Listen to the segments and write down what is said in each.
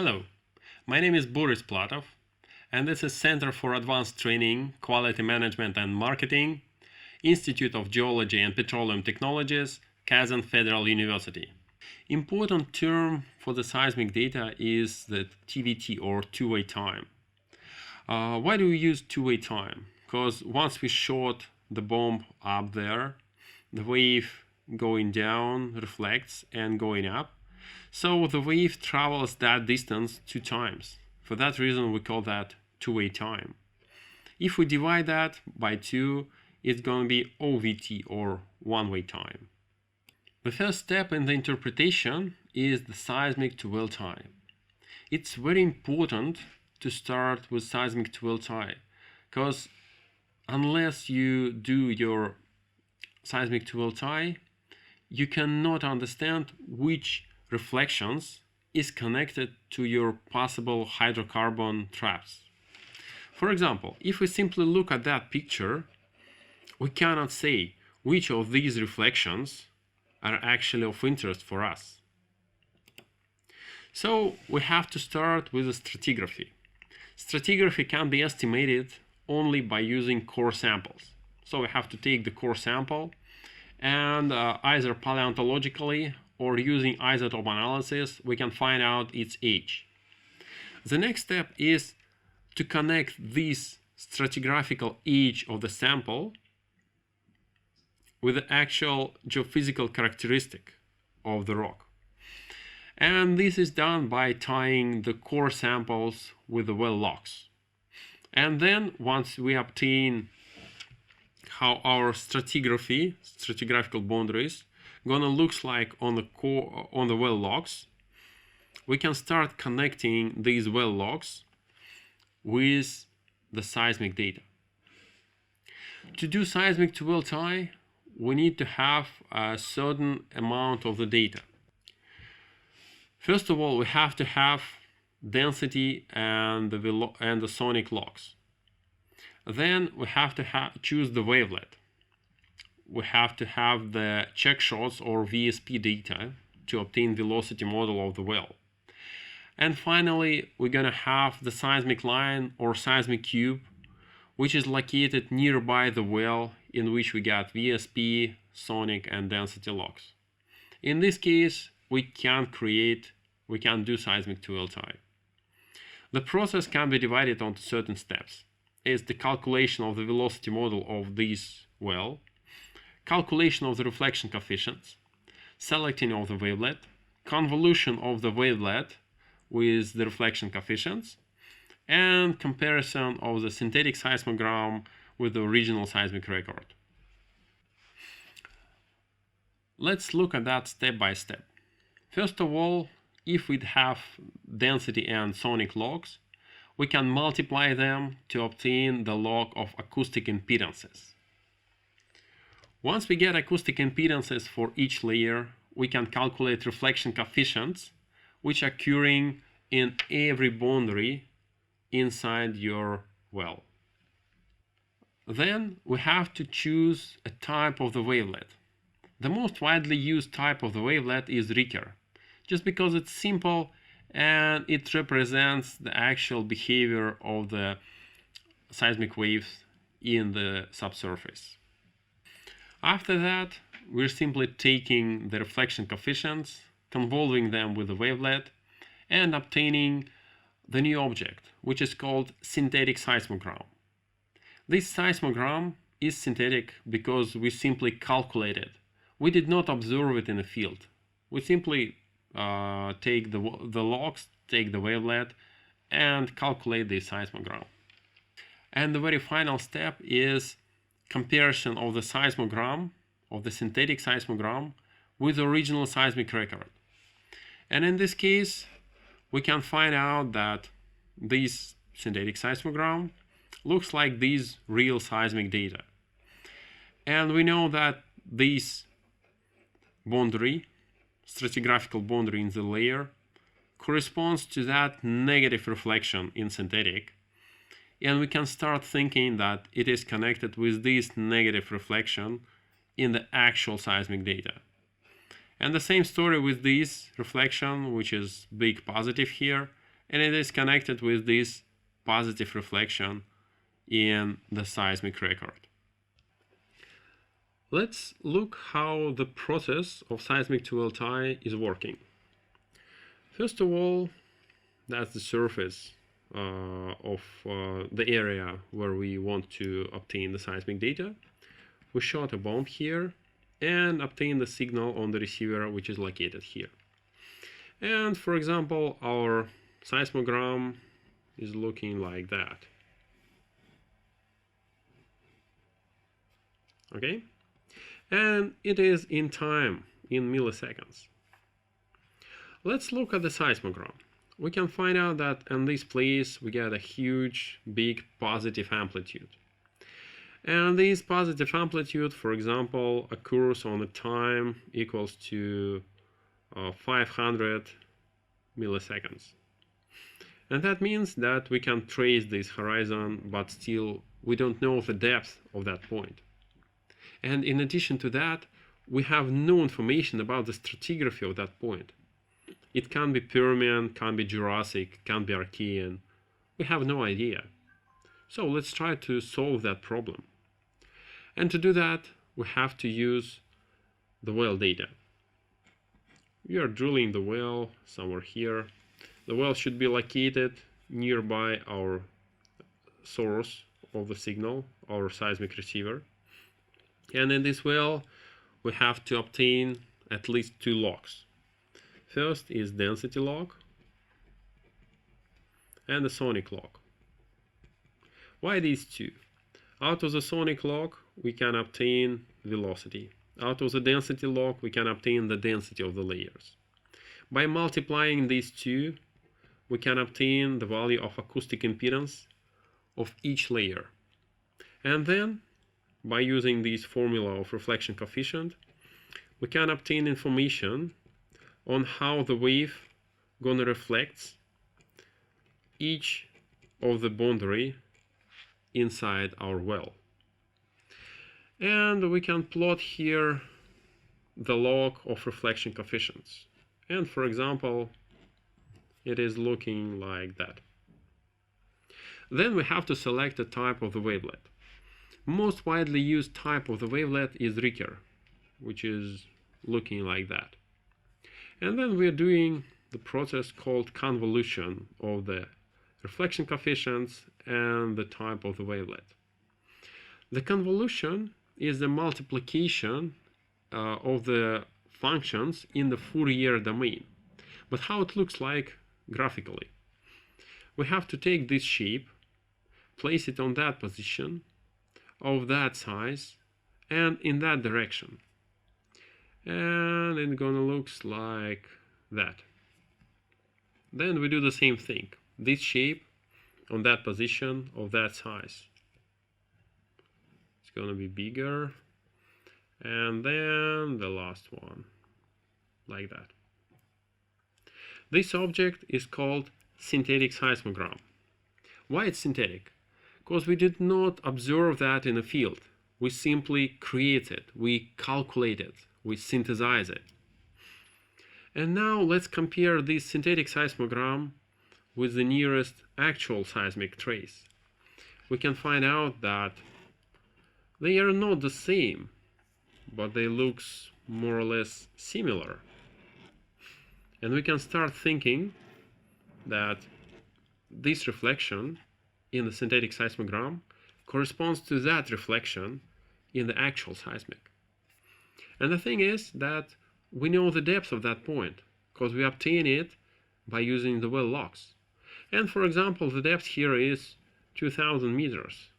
Hello, my name is Boris Platov, and this is Center for Advanced Training, Quality Management and Marketing, Institute of Geology and Petroleum Technologies, Kazan Federal University. Important term for the seismic data is the TVT or two-way time. Why do we use two-way time? Because once we shot the bomb up there, the wave going down reflects and going up. So the wave travels that distance 2 times. For that reason, we call that two-way time. If we divide that by 2, it's going to be OVT or one-way time. The first step in the interpretation is the seismic dwell time. It's very important to start with seismic dwell time because unless you do your seismic dwell time, you cannot understand which reflections is connected to your possible hydrocarbon traps. For example, if we simply look at that picture, we cannot say which of these reflections are actually of interest for us. So we have to start with the stratigraphy. Stratigraphy can be estimated only by using core samples. So we have to take the core sample and either paleontologically or using isotope analysis, we can find out its age. The next step is to connect this stratigraphical age of the sample with the actual geophysical characteristic of the rock. And this is done by tying the core samples with the well logs. And then once we obtain how our stratigraphical boundaries gonna looks like on the well logs, we can start connecting these well logs with the seismic data. To do seismic to well tie, we need to have a certain amount of the data. First of all, we have to have density and the sonic logs. Then we have to choose the wavelet. We have to have the check shots or VSP data to obtain velocity model of the well. And finally, we're gonna have the seismic line or seismic cube, which is located nearby the well, in which we got VSP, sonic, and density logs. In this case, we can do seismic to well tie. The process can be divided onto certain steps. It's the calculation of the velocity model of this well, calculation of the reflection coefficients, selecting of the wavelet, convolution of the wavelet with the reflection coefficients, and comparison of the synthetic seismogram with the original seismic record. Let's look at that step by step. First of all, if we have density and sonic logs, we can multiply them to obtain the log of acoustic impedances. Once we get acoustic impedances for each layer, we can calculate reflection coefficients, which are occurring in every boundary inside your well. Then we have to choose a type of the wavelet. The most widely used type of the wavelet is Ricker, just because it's simple and it represents the actual behavior of the seismic waves in the subsurface. After that, we're simply taking the reflection coefficients, convolving them with the wavelet, and obtaining the new object, which is called synthetic seismogram. This seismogram is synthetic because we simply calculate it. We did not observe it in the field. We simply take the logs, take the wavelet, and calculate the seismogram. And the very final step is comparison of the seismogram, of the synthetic seismogram, with the original seismic record. And in this case, we can find out that this synthetic seismogram looks like these real seismic data. And we know that this boundary, stratigraphical boundary in the layer, corresponds to that negative reflection in synthetic. And we can start thinking that it is connected with this negative reflection in the actual seismic data. And the same story with this reflection, which is big positive here, and it is connected with this positive reflection in the seismic record. Let's look how the process of seismic 2L is working. First of all, that's the surface of the area where we want to obtain the seismic data. We shot a bomb here and obtain the signal on the receiver, which is located here. And for example, our seismogram is looking like that. Okay? And it is in time, in milliseconds. Let's look at the seismogram. We can find out that in this place we get a huge, big positive amplitude. And this positive amplitude, for example, occurs on a time equals to 500 milliseconds. And that means that we can trace this horizon, but still we don't know the depth of that point. And in addition to that, we have no information about the stratigraphy of that point. It can be Permian, can be Jurassic, can be Archean. We have no idea. So let's try to solve that problem. And to do that, we have to use the well data. We are drilling the well somewhere here. The well should be located nearby our source of the signal, our seismic receiver. And in this well, we have to obtain at least 2 logs. First is density log and the sonic log. Why these two? Out of the sonic log, we can obtain velocity. Out of the density log, we can obtain the density of the layers. By multiplying these two, we can obtain the value of acoustic impedance of each layer. And then, by using this formula of reflection coefficient, we can obtain information on how the wave gonna reflect each of the boundary inside our well. And we can plot here the log of reflection coefficients. And for example, it is looking like that. Then we have to select the type of the wavelet. Most widely used type of the wavelet is Richter, which is looking like that. And then we're doing the process called convolution of the reflection coefficients and the type of the wavelet. The convolution is the multiplication of the functions in the Fourier domain. But how it looks like graphically? We have to take this shape, place it on that position, of that size, and in that direction. And it's gonna look like that. Then we do the same thing. This shape on that position of that size. It's gonna be bigger. And then the last one, like that. This object is called synthetic seismogram. Why it's synthetic? Because we did not observe that in the field. We simply create it, we calculate it, we synthesize it. And now let's compare this synthetic seismogram with the nearest actual seismic trace. We can find out that they are not the same, but they look more or less similar. And we can start thinking that this reflection in the synthetic seismogram corresponds to that reflection in the actual seismic. And the thing is that we know the depth of that point because we obtain it by using the well logs. And for example, the depth here is 2000 meters.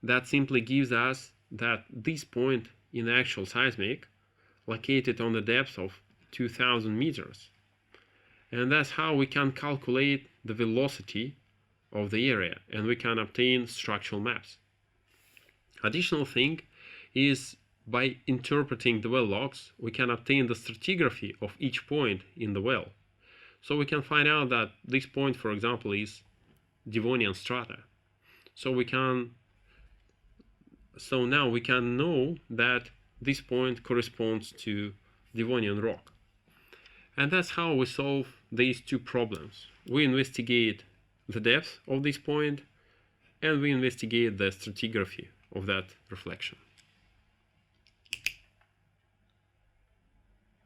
That simply gives us that this point in the actual seismic located on the depth of 2000 meters. And that's how we can calculate the velocity of the area, and we can obtain structural maps. Additional thing is by interpreting the well logs, we can obtain the stratigraphy of each point in the well. So we can find out that this point, for example, is Devonian strata. So now we can know that this point corresponds to Devonian rock. And that's how we solve these two problems. We investigate the depth of this point, and we investigate the stratigraphy of that reflection.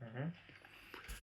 Mm-hmm.